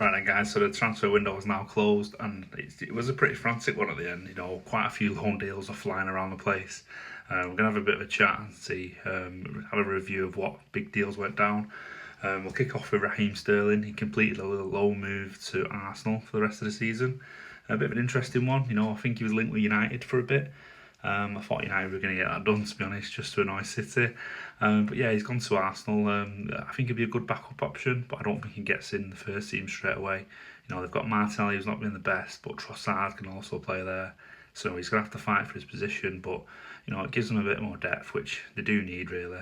Right then, guys. So the transfer window is now closed, and it was a pretty frantic one at the end. Quite a few loan deals are flying around the place. We're gonna have a bit of a chat and see, have a review of what big deals went down. We'll kick off with Raheem Sterling. He completed a little loan move to Arsenal for the rest of the season. A bit of an interesting one. I think he was linked with United for a bit. I thought United were going to get that done, to be honest, just to annoy City. But yeah, he's gone to Arsenal. I think he'd be a good backup option, but I don't think he gets in the first team straight away. They've got Martinelli, who's not been the best, but Trossard can also play there. So he's going to have to fight for his position, but it gives them a bit more depth, which they do need, really.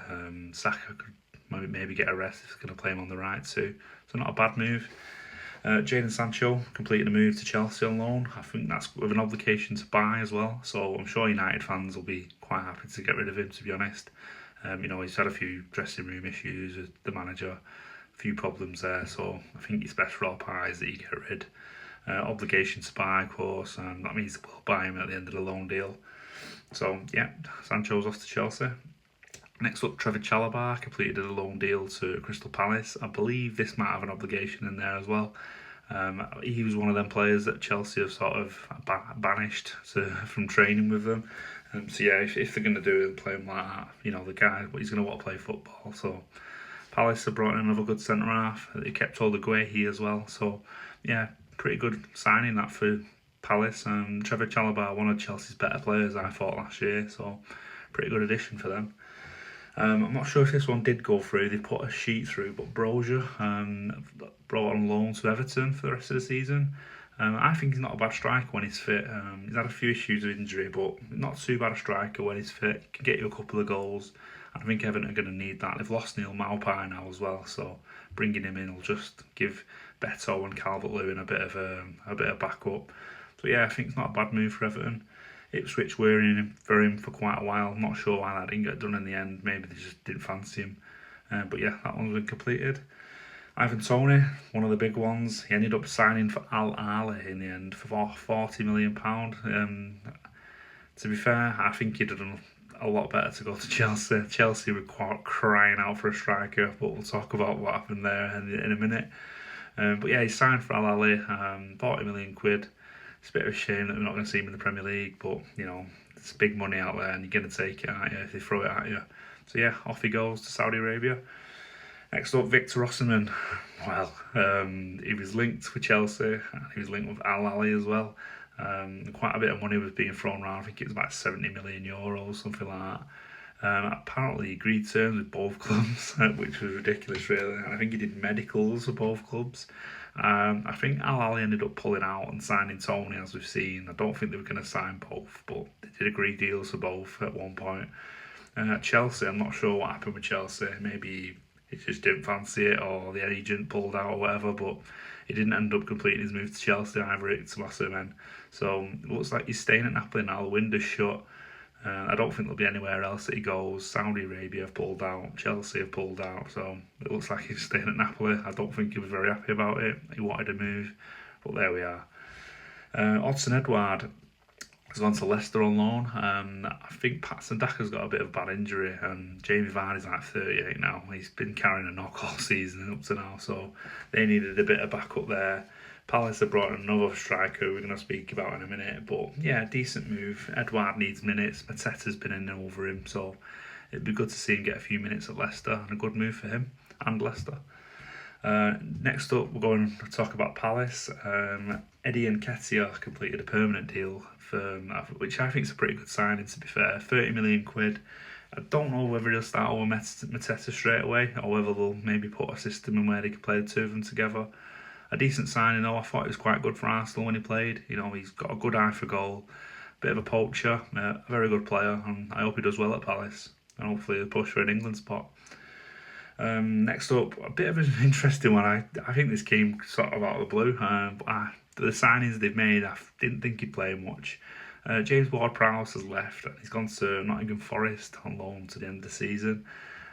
Saka could maybe get a rest if they're going to play him on the right too. So not a bad move. Jadon Sancho completed a move to Chelsea on loan. I think that's with an obligation to buy as well. So I'm sure United fans will be quite happy to get rid of him, to be honest. He's had a few dressing room issues with the manager, a few problems there. So I think it's best for all parties that you get rid. Obligation to buy, of course. That means we'll buy him at the end of the loan deal. So yeah, Sancho's off to Chelsea. Next up, Trevor Chalobah completed a loan deal to Crystal Palace. I believe this might have an obligation in there as well. He was one of them players that Chelsea have sort of banished from training with them. So yeah, if they're going to do it and play him like that, the guy, he's going to want to play football. So Palace have brought in another good centre half. They kept all the Guehi as well. So yeah, pretty good signing that for Palace. Trevor Chalobah, one of Chelsea's better players, I thought, last year. So pretty good addition for them. I'm not sure if this one did go through. They put a sheet through, but Brozier brought on loan to Everton for the rest of the season. I think he's not a bad striker when he's fit. He's had a few issues with injury, but not too bad a striker when he's fit. He can get you a couple of goals. I think Everton are going to need that. They've lost Neil Maupay now as well, so bringing him in will just give Beto and Calvert-Lewin a bit of backup. So yeah, I think it's not a bad move for Everton. Ipswich were in for him for quite a while. I'm not sure why that didn't get done in the end. Maybe they just didn't fancy him. But yeah, that one's been completed. Ivan Toney, one of the big ones. He ended up signing for Al Ahly in the end for £40 million. To be fair, I think he'd have done a lot better to go to Chelsea. Chelsea were quite crying out for a striker, but we'll talk about what happened there in a minute. But yeah, he signed for Al Ahly, £40 million. It's a bit of a shame that we're not going to see him in the Premier League, but it's big money out there and you're going to take it, aren't you, if they throw it at you. So yeah, off he goes to Saudi Arabia. Next up, Victor Osimhen. Well, he was linked with Chelsea and he was linked with Al Ahly as well. Quite a bit of money was being thrown around. I think it was about €70 million, something like that. Apparently he agreed terms with both clubs, which was ridiculous really. And I think he did medicals for both clubs. I think Al Ahly ended up pulling out and signing Toney, as we've seen. I don't think they were going to sign both, but they did agree deals for both at one point. Chelsea, I'm not sure what happened with Chelsea. Maybe he just didn't fancy it, or the agent pulled out, or whatever. But he didn't end up completing his move to Chelsea either. It's Osimhen. So it looks like he's staying at Napoli now. The window's shut. I don't think there'll be anywhere else that he goes. Saudi Arabia have pulled out, Chelsea have pulled out, so it looks like he's staying at Napoli. I don't think he was very happy about it. He wanted to move, but there we are. Odsonne Edouard has gone to Leicester on loan. I think Patson Daka's got a bit of a bad injury, and Jamie Vardy's like 38 now. He's been carrying a knock all season up to now, so they needed a bit of backup there. Palace have brought in another striker we're going to speak about in a minute, but yeah, decent move. Edouard needs minutes. Mateta's been in over him, so it'd be good to see him get a few minutes at Leicester, and a good move for him and Leicester. Next up, we're going to talk about Palace. Eddie Nketiah completed a permanent deal, which I think is a pretty good signing, to be fair. £30 million. I don't know whether he'll start over Mateta straight away, or whether they'll maybe put a system in where they can play the two of them together. A decent signing though. I thought he was quite good for Arsenal when he played. He's got a good eye for goal, bit of a poacher, a very good player, and I hope he does well at Palace, and hopefully he'll push for an England spot. Next up, a bit of an interesting one. I think this came sort of out of the blue. The signings they've made, I didn't think he'd play much. James Ward-Prowse has left, and he's gone to Nottingham Forest on loan to the end of the season.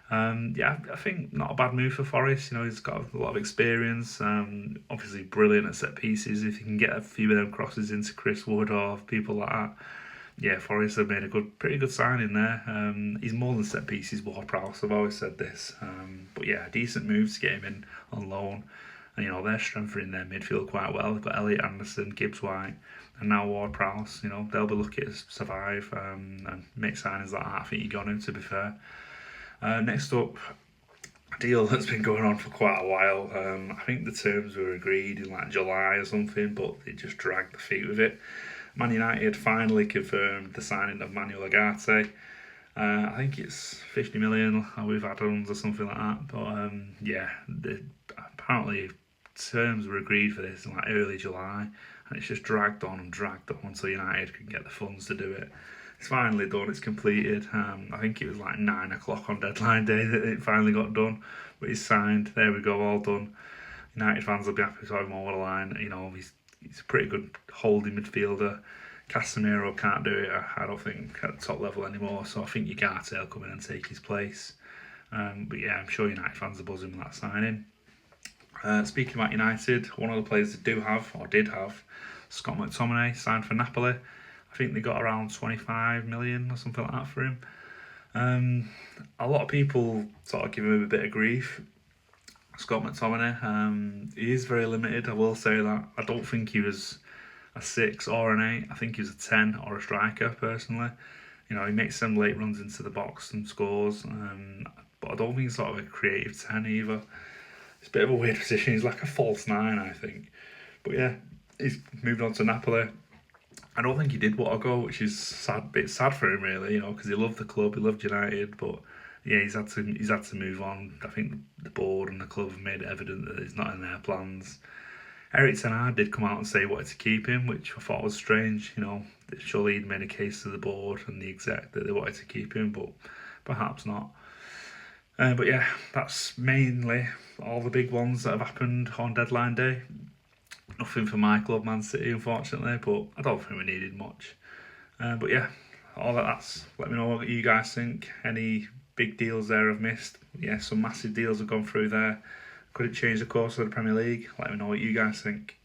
I think not a bad move for Forest. He's got a lot of experience. Obviously brilliant at set pieces. If he can get a few of them crosses into Chris Wood or people like that, yeah, Forest have made a pretty good signing there. He's more than set pieces, Ward-Prowse. I've always said this. But yeah, a decent move to get him in on loan. And, you know, they're strengthening their midfield quite well. They've got Elliot Anderson, Gibbs White, and now Ward-Prowse. You know, they'll be lucky to survive and make signings like that. I think you're going to be fair. Next up, a deal that's been going on for quite a while. I think the terms were agreed in like July or something, but they just dragged the feet with it. Man United finally confirmed the signing of Manuel Ugarte. I think it's 50 million with add-ons or something like that. But yeah, apparently terms were agreed for this in like early July, and it's just dragged on until United can get the funds to do it. It's finally done, it's completed. I think it was like 9 o'clock on deadline day that it finally got done, but it's signed. There we go, all done. United fans will be happy to have him over the line. You know, he's a pretty good holding midfielder. Casemiro can't do it, I don't think, at the top level anymore, so I think Ugarte will come in and take his place. But yeah, I'm sure United fans are buzzing with that signing. Speaking about United, one of the players that did have, Scott McTominay, signed for Napoli. I think they got around 25 million or something like that for him. A lot of people sort of give him a bit of grief. Scott McTominay, he is very limited, I will say that. I don't think he was a 6 or an 8. I think he was a 10 or a striker, personally. You know, he makes some late runs into the box and scores, but I don't think he's sort of a creative 10 either. It's a bit of a weird position. He's like a false 9, I think. But yeah, he's moved on to Napoli. I don't think he did want to go, which is sad. A bit sad for him, really, you know, because he loved the club, he loved United, but yeah, he's had to move on. I think the board and the club have made it evident that it's not in their plans. Erik ten Hag did come out and say he wanted to keep him, which I thought was strange. You know, surely he'd made a case to the board and the exec that they wanted to keep him, but perhaps not. But yeah, that's mainly all the big ones that have happened on deadline day. Nothing for my club, Man City, unfortunately, but I don't think we needed much. But yeah, all that's. Let me know what you guys think. Any big deals there I've missed? Yeah, some massive deals have gone through there. Could it change the course of the Premier League? Let me know what you guys think.